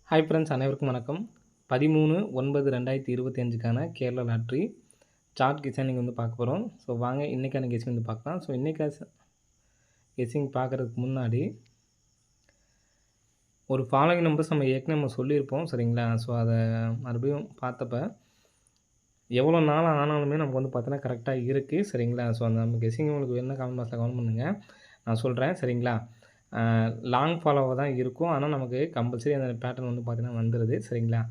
Hi friends, அனைவருக்கும் வணக்கம். 13/9/2025க்கான Kerala lottery chart guessing வந்து பார்க்க போகிறோம். ஸோ வாங்க இன்றைக்கான கெஸ்ஸிங் வந்து பார்க்கலாம். ஸோ இன்றைக்கான கெஸ்ஸிங் பார்க்குறதுக்கு முன்னாடி ஒரு ஃபாலோயிங் நம்பர்ஸ் நம்ம சொல்லியிருப்போம், சரிங்களா? ஸோ அதை மறுபடியும் பார்த்தப்ப எவ்வளோ நாள் ஆனாலுமே நமக்கு வந்து பார்த்தீங்கன்னா கரெக்டாக இருக்குது, சரிங்களா? ஸோ அந்த நம்ம கெஸ்ஸிங் உங்களுக்கு வேணும்னா கமெண்ட் பாக்ஸில் கமெண்ட் பண்ணுங்கள், நான் சொல்கிறேன், சரிங்களா? லாங் ஃபாலோவாக தான் இருக்கும், ஆனால் நமக்கு கம்பல்சரி அந்த பேட்டர்ன் வந்து பார்த்தீங்கன்னா வந்துடுது, சரிங்களா?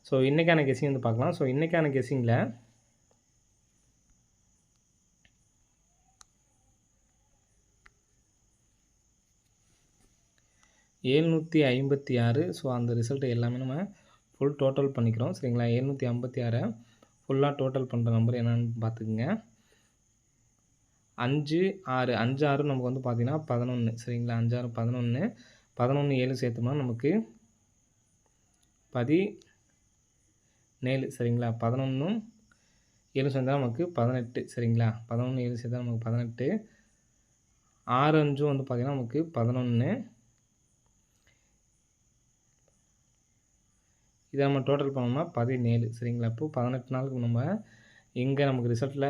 ஸோ இன்றைக்கான கெஸ்ஸிங் வந்து பார்க்கலாம். ஸோ இன்றைக்கான கெஸ்ஸிங்கில் 756. ஸோ அந்த ரிசல்ட் எல்லாமே நம்ம ஃபுல் டோட்டல் பண்ணிக்கிறோம், சரிங்களா? 756 ஃபுல்லாக டோட்டல் பண்ணுற நம்பர் என்னென்னு பார்த்துக்குங்க. 5 6 5 6 நமக்கு வந்து பார்த்தீங்கன்னா 11, சரிங்களா? 5 6 11, 11 7 சேர்த்தோம்னா நமக்கு 17, சரிங்களா? 11 7 சேர்ந்தா நமக்கு 18, சரிங்களா? 11 7 சேர்த்தா நமக்கு 18, 6 5 வந்து பார்த்தீங்கன்னா நமக்கு 11. இதை நம்ம டோட்டல் பண்ணோம்னா 17, சரிங்களா? இப்போ 18 நாளுக்கு நம்ம இங்கே நமக்கு ரிசல்ட்டில்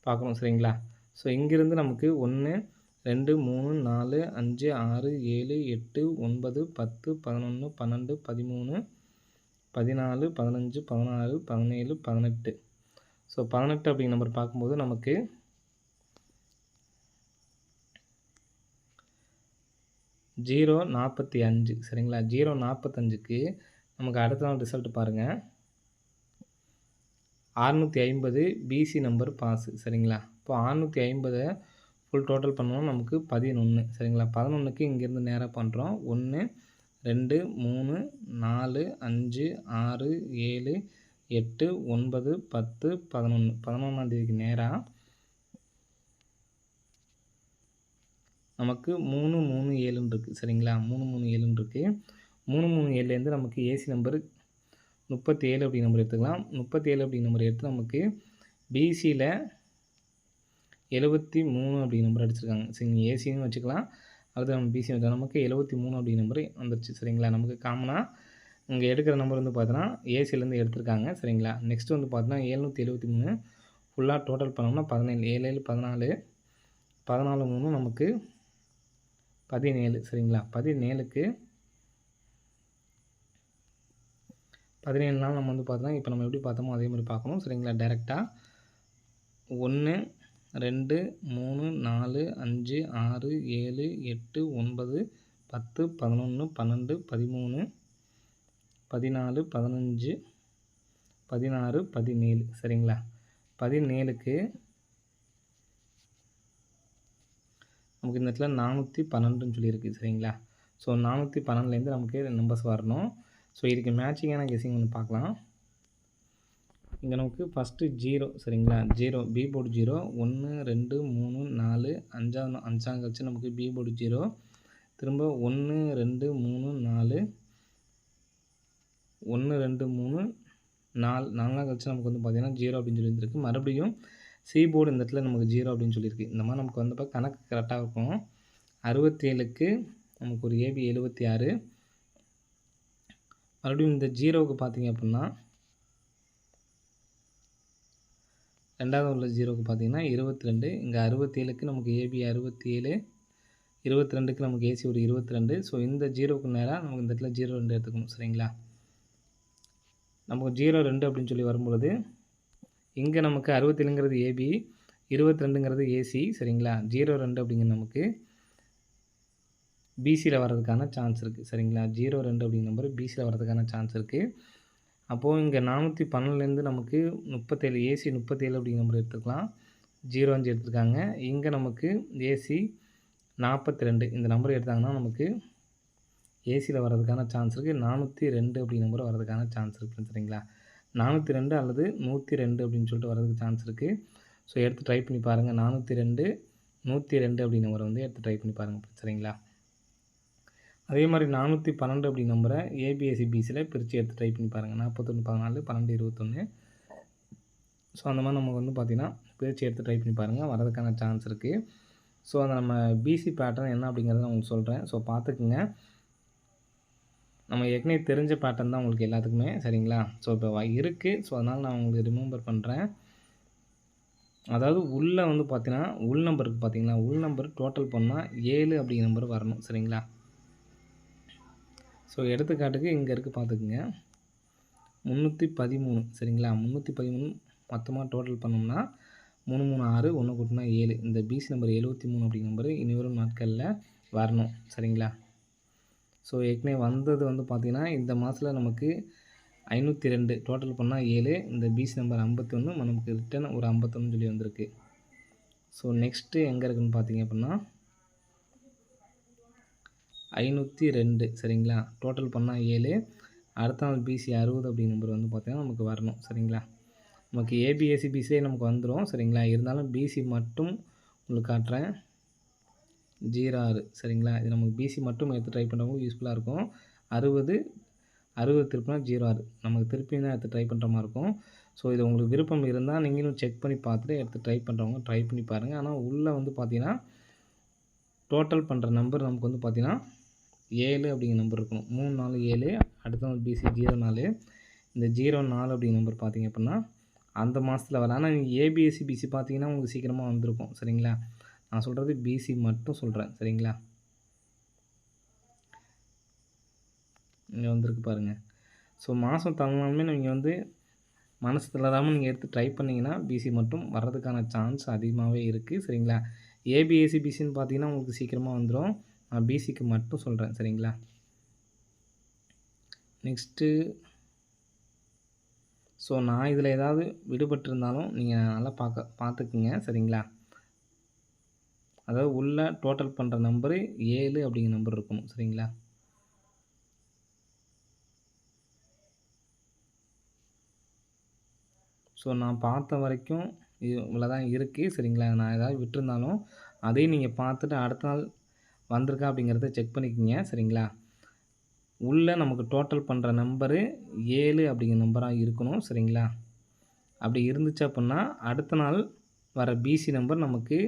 பார்க்கணும், சரிங்களா? ஸோ இங்கிருந்து நமக்கு 1 2 3 4 5 6 7 8 9 10 11 12 13 14 15 16 17 18. ஸோ 18 அப்படிங்கிற நம்பர் பார்க்கும்போது நமக்கு 045, சரிங்களா? 045க்கு நமக்கு அடுத்த நாள் ரிசல்ட் பாருங்கள். 650 பிசி நம்பர் பாஸ், சரிங்களா? இப்போ 650 ஃபுல் டோட்டல் பண்ணோம்னா நமக்கு 11, சரிங்களா? 11க்கு இங்கேருந்து நேராக பண்ணுறோம். 1 2 3 4 5 6 7 8 9 10 11. 11ஆம் தேதிக்கு நேராக நமக்கு 3 3 7ன்னு இருக்குது, சரிங்களா? 3 3 7ன்னு இருக்குது. 3 3 7லேருந்து நமக்கு ஏசி நம்பர் 37 அப்படிங்கிற நம்பர் எடுத்துக்கலாம். 37 அப்படிங்கிற நம்பர் எடுத்து நமக்கு பிசியில் 73 அப்படிங்கிற நம்பர் அடிச்சிருக்காங்க, சரிங்க? ஏசின்னு வச்சுக்கலாம், அடுத்து நம்ம பிசி வச்சுக்கலாம். நமக்கு 73 அப்படிங்கிற நம்பர் வந்துருச்சு, சரிங்களா? நமக்கு காமனாக இங்கே எடுக்கிற நம்பர் வந்து பார்த்தோன்னா ஏசிலேருந்து எடுத்திருக்காங்க, சரிங்களா? நெக்ஸ்ட் வந்து பார்த்தோன்னா 773 ஃபுல்லாக டோட்டல் பண்ணோம்னா 17, 7 7 14, 14 3 நமக்கு 17, சரிங்களா? 17க்கு 17 நாள் நம்ம வந்து பார்த்தோன்னா இப்போ நம்ம எப்படி பார்த்தோமோ அதே மாதிரி பார்க்கணும், சரிங்களா? டைரெக்டாக 1 2 3 4 5 6 7 8 9 10 11 12 13 14 15 16 17, சரிங்களா? 17க்கு நமக்கு இந்த இடத்துல 412ன்னு சொல்லியிருக்கு, சரிங்களா? ஸோ 412லேருந்து நமக்கு நம்பர்ஸ் வரணும். ஸோ இதுக்கு மேட்சிங்கான கெஸ்ஸிங் ஒன்று பார்க்கலாம். இங்கே நமக்கு ஃபஸ்ட்டு 0, சரிங்களா? 0 பி போர்டு 0, 1 2 3 4 5 கழிச்சு நமக்கு பி போர்டு 0, திரும்ப 1 2 3 4 1 2 3 4 கழிச்சு நமக்கு வந்து பார்த்திங்கன்னா 0 அப்படின்னு சொல்லியிருக்கு. மறுபடியும் சி போர்டு இந்த இடத்துல நமக்கு 0 அப்படின்னு சொல்லியிருக்கு. இந்த மாதிரி நமக்கு வந்தப்போ கணக்கு கரெக்டாக இருக்கும். 67க்கு நமக்கு ஒரு ஏபி 76. மறுபடியும் இந்த 0வுக்கு பார்த்தீங்க அப்படின்னா ரெண்டாவது உள்ள 0வுக்கு பார்த்தீங்கன்னா 22. இங்கே 67க்கு நமக்கு ஏபி 67, 22க்கு நமக்கு ஏசி ஒரு 22. ஸோ இந்த 0வுக்கு நேராக நமக்கு இந்த இடத்துல 02 எடுத்துக்கணும், சரிங்களா? நமக்கு 02 அப்படின்னு சொல்லி வரும்பொழுது இங்கே நமக்கு 67ங்கிறது ஏபி, 22ங்கிறது ஏசி, சரிங்களா? 02 அப்படிங்கிற நமக்கு பிசியில் வர்றதுக்கான சான்ஸ் இருக்குது, சரிங்களா? 02 அப்படிங்கிற நம்பர் பிசியில் வர்றதுக்கான சான்ஸ் இருக்குது. அப்போது இங்கே 412லேருந்து நமக்கு 37 ஏசி 37 அப்படிங்கிற நம்பர் எடுத்துக்கலாம். 05 எடுத்துருக்காங்க. இங்கே நமக்கு ஏசி 42 இந்த நம்பர் எடுத்தாங்கன்னா நமக்கு ஏசியில் வர்றதுக்கான சான்ஸ் இருக்குது. 402 அப்படிங்கிற நம்பர் வர்றதுக்கான சான்ஸ் இருக்குது, சரிங்களா? 402 அல்லது 102 அப்படின்னு சொல்லிட்டு வர்றதுக்கு சான்ஸ் இருக்குது. ஸோ எடுத்து ட்ரை பண்ணி பாருங்கள். 402 102 அப்படிங்கிற நம்பரை வந்து எடுத்து ட்ரை பண்ணி பாருங்கள், சரிங்களா? அதே மாதிரி 412 அப்படி நம்பரை ஏபிஎஸ்சி பிசியில் பிரித்து எடுத்து ட்ரை பண்ணி பாருங்கள். 41 14 12 21. ஸோ அந்த மாதிரி நமக்கு வந்து பார்த்திங்கன்னா பிரித்து எடுத்து ட்ரை பண்ணி பாருங்கள், வரதுக்கான சான்ஸ் இருக்குது. ஸோ அதை நம்ம பிசி பேட்டர்ன் என்ன அப்படிங்கிறத நான் உங்களுக்கு சொல்கிறேன். ஸோ பார்த்துக்குங்க. நம்ம ஏற்கனவே தெரிஞ்ச பேட்டர்ன் தான் உங்களுக்கு எல்லாத்துக்குமே சரிங்களா. ஸோ இப்போ இருக்குது. ஸோ அதனால் நான் உங்களுக்கு ரிமெம்பர் பண்ணுறேன். அதாவது உள்ளே வந்து பார்த்தீங்கன்னா, உள் நம்பர் இருக்குது பார்த்தீங்களா, உள் நம்பர் டோட்டல் பண்ணால் 7 அப்படிங்கிற நம்பர் வரணும் சரிங்களா. ஸோ எடுத்துக்காட்டுக்கு இங்கே இருக்குது பார்த்துக்குங்க. 313 சரிங்களா. 313 மொத்தமாக டோட்டல் பண்ணோம்னா 3 3 6 1 கூட்டினா 7. இந்த பிசி நம்பர் 73 அப்படிங்கிற நம்பர் இனிவரும் நாட்களில் வரணும் சரிங்களா. ஸோ ஏற்கனவே வந்தது வந்து பார்த்திங்கன்னா இந்த மாதத்தில் நமக்கு 502 டோட்டல் பண்ணால் 7. இந்த பிசி நம்பர் 51 நமக்கு ரிட்டன் ஒரு 51 சொல்லி வந்திருக்கு. ஸோ நெக்ஸ்ட்டு எங்கே இருக்குதுன்னு பார்த்தீங்க அப்படின்னா 502 சரிங்களா. டோட்டல் பண்ணால் 7. அடுத்த நாள் பிசி 60 அப்படிங்கிற நம்பர் வந்து பார்த்திங்கன்னா நமக்கு வரணும் சரிங்களா. நமக்கு ஏபிஎஸ்சி பிசியே நமக்கு வந்துடும் சரிங்களா. இருந்தாலும் பிசி மட்டும் உங்களுக்கு காட்டுறேன். 06 சரிங்களா. இது நமக்கு பிசி மட்டும் எடுத்து ட்ரை பண்ணுறவங்களுக்கு யூஸ்ஃபுல்லாக இருக்கும். 60 திருப்பினா 06 நமக்கு திருப்பியும் தான் எடுத்து ட்ரை பண்ணுற மாதிரி இருக்கும். ஸோ இது உங்களுக்கு விருப்பம் இருந்தால் நீங்களும் செக் பண்ணி பார்த்துட்டு எடுத்து ட்ரை பண்ணுறவங்க ட்ரை பண்ணி பாருங்கள். ஆனால் உள்ளே வந்து பார்த்தீங்கன்னா டோட்டல் பண்ணுற நம்பர் நமக்கு வந்து பார்த்தீங்கன்னா 7 அப்படிங்கிற நம்பர் இருக்கணும். 3 4 7. அடுத்த நாள் பிசி 04. இந்த 04 அப்படிங்கிற நம்பர் பார்த்தீங்க அப்படின்னா அந்த மாதத்தில் வர. ஆனால் நீங்கள் ஏபிஎஸ்சி பிசி பார்த்தீங்கன்னா உங்களுக்கு சீக்கிரமாக வந்திருக்கும் சரிங்களா. நான் சொல்கிறது பிசி மட்டும் சொல்கிறேன் சரிங்களா. இங்கே வந்திருக்கு பாருங்கள். ஸோ மாதம் தந்தாலுமே நீங்கள் வந்து மனசு தளராமல் நீங்கள் எடுத்து ட்ரை பண்ணிங்கன்னா பிசி மட்டும் வர்றதுக்கான சான்ஸ் அதிகமாகவே இருக்குது சரிங்களா. ஏபிஎஸ்சி பிசின்னு பார்த்தீங்கன்னா உங்களுக்கு சீக்கிரமாக வந்துடும். நான் பிசிக்கு மட்டும் சொல்கிறேன் சரிங்களா. நெக்ஸ்ட்டு ஸோ நான் இதில் ஏதாவது விடுபட்டிருந்தாலும் நீங்கள் நல்லா பார்த்துக்குங்க சரிங்களா. அதாவது உள்ள டோட்டல் பண்ணுற நம்பரு 7 அப்படிங்கிற நம்பர் இருக்கணும் சரிங்களா. ஸோ நான் பார்த்த வரைக்கும் இவ்வளோ தான் இருக்குது சரிங்களா. நான் ஏதாவது விட்டுருந்தாலும் அதையும் நீங்கள் பார்த்துட்டு அடுத்த நாள் வந்திருக்கா அப்படிங்கிறத செக் பண்ணிக்கோங்க சரிங்களா. உள்ளே நமக்கு டோட்டல் பண்ணுற நம்பரு 7 அப்படிங்கிற நம்பராக இருக்கணும் சரிங்களா. அப்படி இருந்துச்சு அப்படின்னா அடுத்த நாள் வர பிசி நம்பர் நமக்கு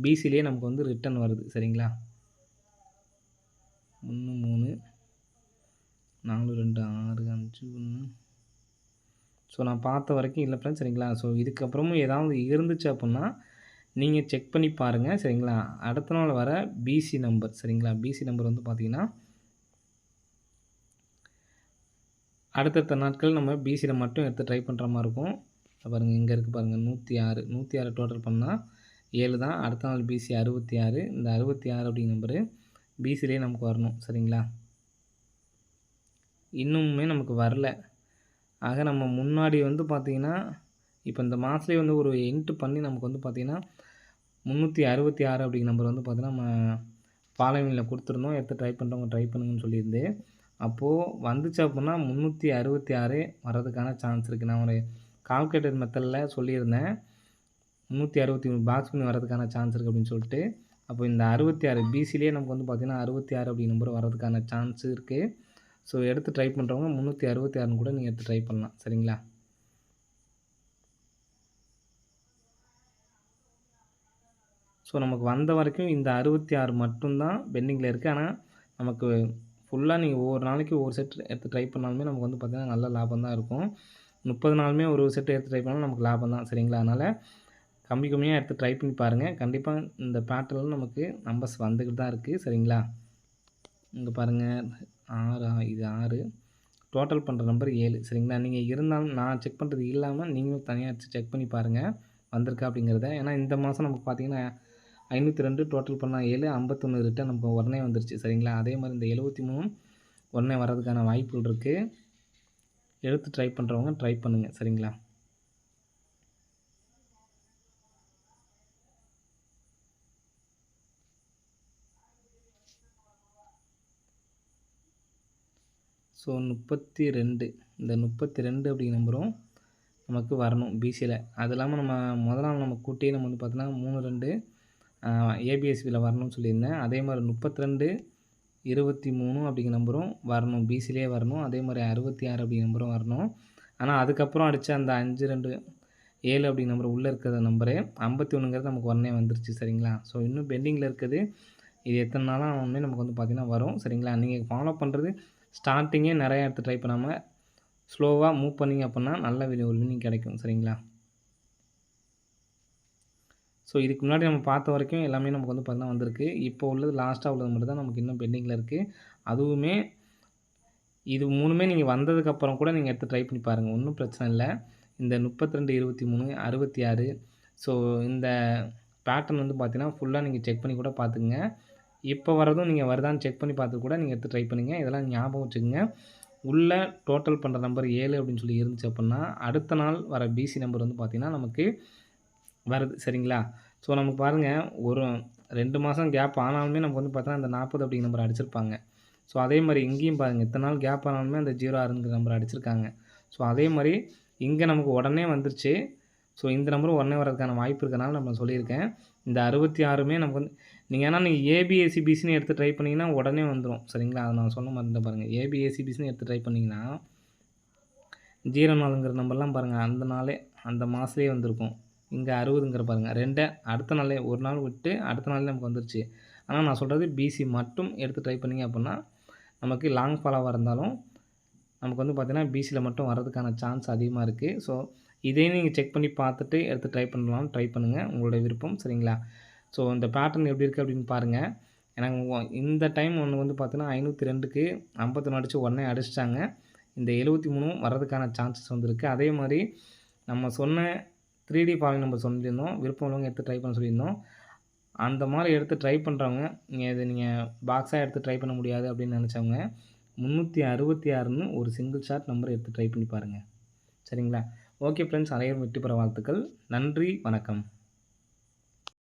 பிசிலேயே நமக்கு வந்து ரிட்டன் வருது சரிங்களா. 1 3 4 2 6 5 1. ஸோ நான் பார்த்த வரைக்கும் இல்லை ஃப்ரெண்ட்ஸ் சரிங்களா. ஸோ இதுக்கப்புறமும் ஏதாவது இருந்துச்சு அப்படின்னா நீங்கள் செக் பண்ணி பாருங்கள் சரிங்களா. அடுத்த நாள் வர பிசி நம்பர் சரிங்களா. பிசி நம்பர் வந்து பார்த்திங்கன்னா அடுத்தடுத்த நாட்கள் நம்ம பிசியில் மட்டும் எடுத்து ட்ரை பண்ணுற மாதிரி இருக்கும். பாருங்கள் இங்கே இருக்குது பாருங்கள் 106 டோட்டல் பண்ணால் 7 தான். அடுத்த நாள் பிசி 66. இந்த 66 அப்படிங்கிற நம்பரு பிசிலே நமக்கு வரணும் சரிங்களா. இன்னுமே நமக்கு வரல. ஆக நம்ம முன்னாடி வந்து பார்த்திங்கன்னா இப்போ இந்த மாதத்துலேயே வந்து ஒரு என்ட்ரு பண்ணி நமக்கு வந்து பார்த்திங்கன்னா 366 அப்படிங்கிற நம்பர் வந்து பார்த்திங்கன்னா நம்ம ஃபாலோவிங்கில் கொடுத்துருந்தோம். எடுத்து ட்ரை பண்ணுறவங்க ட்ரை பண்ணுங்கன்னு சொல்லியிருந்து அப்போது வந்துச்சு அப்படின்னா 366 வர்றதுக்கான சான்ஸ் இருக்குது. நான் ஒரு கால்குலேட்டர் மெத்தடில் சொல்லியிருந்தேன் 363 பாக்ஸ் பண்ணி வர்றதுக்கான சான்ஸ் இருக்குது அப்படின்னு சொல்லிட்டு. அப்போ இந்த 66 பிசிலேயே நமக்கு வந்து பார்த்திங்கன்னா 66 அப்படிங்கிற நம்பர் வர்றதுக்கான சான்ஸ் இருக்குது. ஸோ எடுத்து ட்ரை பண்ணுறவங்க 366 கூட நீங்கள் எடுத்து ட்ரை பண்ணலாம் சரிங்களா. ஸோ நமக்கு வந்த வரைக்கும் இந்த 66 மட்டும்தான் பெண்டிங்கில் இருக்குது. ஆனால் நமக்கு ஃபுல்லாக நீங்கள் ஒவ்வொரு நாளைக்கு ஒவ்வொரு செட் எடுத்து ட்ரை பண்ணாலுமே நமக்கு வந்து பார்த்திங்கன்னா நல்ல லாபம் தான் இருக்கும். 30 நாளுமே ஒரு செட் எடுத்து ட்ரை பண்ணாலும் நமக்கு லாபம் தான் சரிங்களா. அதனால் கம்மியாக எடுத்து ட்ரை பண்ணி பாருங்கள். கண்டிப்பாக இந்த பேட்டர்னில் நமக்கு நம்பர்ஸ் வந்துக்கிட்டு தான் இருக்குது சரிங்களா. இங்கே பாருங்கள் 6 இது 6 டோட்டல் பண்ணுற நம்பர் 7 சரிங்களா. நீங்கள் இருந்தாலும் நான் செக் பண்ணுறது இல்லாமல் நீங்களும் தனியாக எடுத்து செக் பண்ணி பாருங்கள் வந்திருக்கா அப்படிங்கிறத. ஏன்னா இந்த மாதம் நமக்கு பார்த்திங்கன்னா 502 டோட்டல் பண்ணால் 7 51 ரிட்டன் நமக்கு உடனே வந்துருச்சு சரிங்களா. அதே மாதிரி இந்த 73 உடனே வர்றதுக்கான வாய்ப்புகள் இருக்குது. எடுத்து ட்ரை பண்ணுறவங்க ட்ரை பண்ணுங்கள் சரிங்களா. ஸோ 32 இந்த 32 அப்படிங்கிற நம்பரும் நமக்கு வரணும் பிசியில். அது இல்லாமல் நம்ம முதல் நாள் நம்ம கூட்டியே நம்ம வந்து பார்த்தோன்னா 3 2 ஏபிஎஸ்சியில் வரணும்னு சொல்லியிருந்தேன். அதே மாதிரி 32 23 அப்படிங்கிற நம்பரும் வரணும் பிசிலே வரணும். அதே மாதிரி 66 அப்படிங்கிற நம்பரும் வரணும். ஆனால் அதுக்கப்புறம் அடித்த அந்த 5 2 7 அப்படிங்கிற நம்பர் உள்ளே இருக்கிற நம்பரு 51ங்கிறது நமக்கு உடனே வந்துருச்சு சரிங்களா. ஸோ இன்னும் பெண்டிங்கில் இருக்குது. இது எத்தனை நாளாக ஒன்று நமக்கு வந்து பார்த்திங்கன்னா வரும் சரிங்களா. நீங்கள் ஃபாலோ பண்ணுறது ஸ்டார்ட்டிங்கே நிறையா எடுத்து ட்ரை பண்ணாமல் ஸ்லோவாக மூவ் பண்ணிங்க அப்படின்னா நல்ல ஒரு வின்னிங் கிடைக்கும். சரிங்களா? ஸோ இதுக்கு முன்னாடி நம்ம பார்த்த வரைக்கும் எல்லாமே நமக்கு வந்து பார்த்தீங்கன்னா வந்திருக்கு. இப்போ உள்ளது லாஸ்ட்டாக உள்ளது மட்டும் தான் நமக்கு இன்னும் பெண்டிங்கில் இருக்குது. அதுவுமே இது 3மே நீங்கள் வந்ததுக்கப்புறம் கூட நீங்கள் எடுத்து ட்ரை பண்ணி பாருங்கள். ஒன்றும் பிரச்சனை இல்லை. இந்த 32, 23, 66 ஸோ இந்த பேட்டர்ன் வந்து பார்த்தீங்கன்னா ஃபுல்லாக நீங்கள் செக் பண்ணி கூட பார்த்துக்குங்க. இப்போ வரதும் நீங்கள் வருதான்னு செக் பண்ணி பார்த்து கூட நீங்கள் எடுத்து ட்ரை பண்ணுங்க. இதெல்லாம் ஞாபகம் வச்சுக்கோங்க. உள்ள டோட்டல் பண்ணுற நம்பர் 7 அப்படின்னு சொல்லி இருந்துச்சு அப்படின்னா, அடுத்த நாள் வர பிசி நம்பர் வந்து பார்த்தீங்கன்னா நமக்கு வருது. சரிங்களா? ஸோ நமக்கு பாருங்கள் ஒரு 2 மாதம் கேப் ஆனாலுமே நமக்கு வந்து பார்த்தீங்கன்னா அந்த 40 அப்படிங்கிற நம்பர் அடிச்சிருப்பாங்க. ஸோ அதே மாதிரி இங்கேயும் பாருங்கள் இத்தனை நாள் கேப் ஆனாலுமே அந்த 06ங்கிற நம்பர் அடிச்சிருக்காங்க. ஸோ அதே மாதிரி இங்கே நமக்கு உடனே வந்துருச்சு. ஸோ இந்த நம்பரும் உடனே வரதுக்கான வாய்ப்பு இருக்கனால நம்ம சொல்லியிருக்கேன். இந்த 66மே நமக்கு வந்து நீங்கள் ஏபிஎஸ்சிபிசின்னு எடுத்து ட்ரை பண்ணிங்கன்னா உடனே வந்துடும். சரிங்களா? அதை நான் சொன்ன மாதிரி பாருங்கள். ஏபிஎஸ்சிபிசின்னு எடுத்து ட்ரை பண்ணிங்கன்னா 04ங்கிற நம்பர்லாம் பாருங்கள் அந்த நாளே அந்த மாதத்துலேயே வந்திருக்கும். இங்கே 60ங்கிற பாருங்கள் 2 அடுத்த நாளே ஒரு நாள் விட்டு அடுத்த நாளே நமக்கு வந்துருச்சு. ஆனால் நான் சொல்கிறது பிசி மட்டும் எடுத்து ட்ரை பண்ணிங்க அப்படின்னா நமக்கு லாங் ஃபாலோவாக இருந்தாலும் நமக்கு வந்து பார்த்தீங்கன்னா பிசியில் மட்டும் வரதுக்கான சான்ஸ் அதிகமாக இருக்குது. ஸோ இதையும் நீங்கள் செக் பண்ணி பார்த்துட்டு எடுத்து ட்ரை பண்ணலாம்னு ட்ரை பண்ணுங்கள். உங்களுடைய விருப்பம். சரிங்களா? ஸோ இந்த பேட்டர்ன் எப்படி இருக்குது அப்படின்னு பாருங்கள். எனக்கு இந்த டைம் ஒன்று வந்து பார்த்தீங்கன்னா 502க்கு 51 அடித்து உடனே அடிச்சிட்டாங்க. இந்த 73ம் வரதுக்கான சான்சஸ் வந்துருக்கு. அதே மாதிரி நம்ம சொன்ன 3D ஃபாலோயிங் நம்பர் சொல்லியிருந்தோம். விருப்பம் உள்ளவங்க எடுத்து ட்ரை பண்ண சொல்லியிருந்தோம். அந்த மாதிரி எடுத்து ட்ரை பண்ணுறவங்க நீங்கள் பாக்ஸாக எடுத்து ட்ரை பண்ண முடியாது அப்படின்னு நினச்சவங்க 366ன்னு ஒரு சிங்கிள் ஷாட் நம்பர் எடுத்து ட்ரை பண்ணி பாருங்கள். சரிங்களா? ஓகே ஃப்ரெண்ட்ஸ், அனைவரும் வெற்றி பெற வாழ்த்துக்கள். நன்றி, வணக்கம்.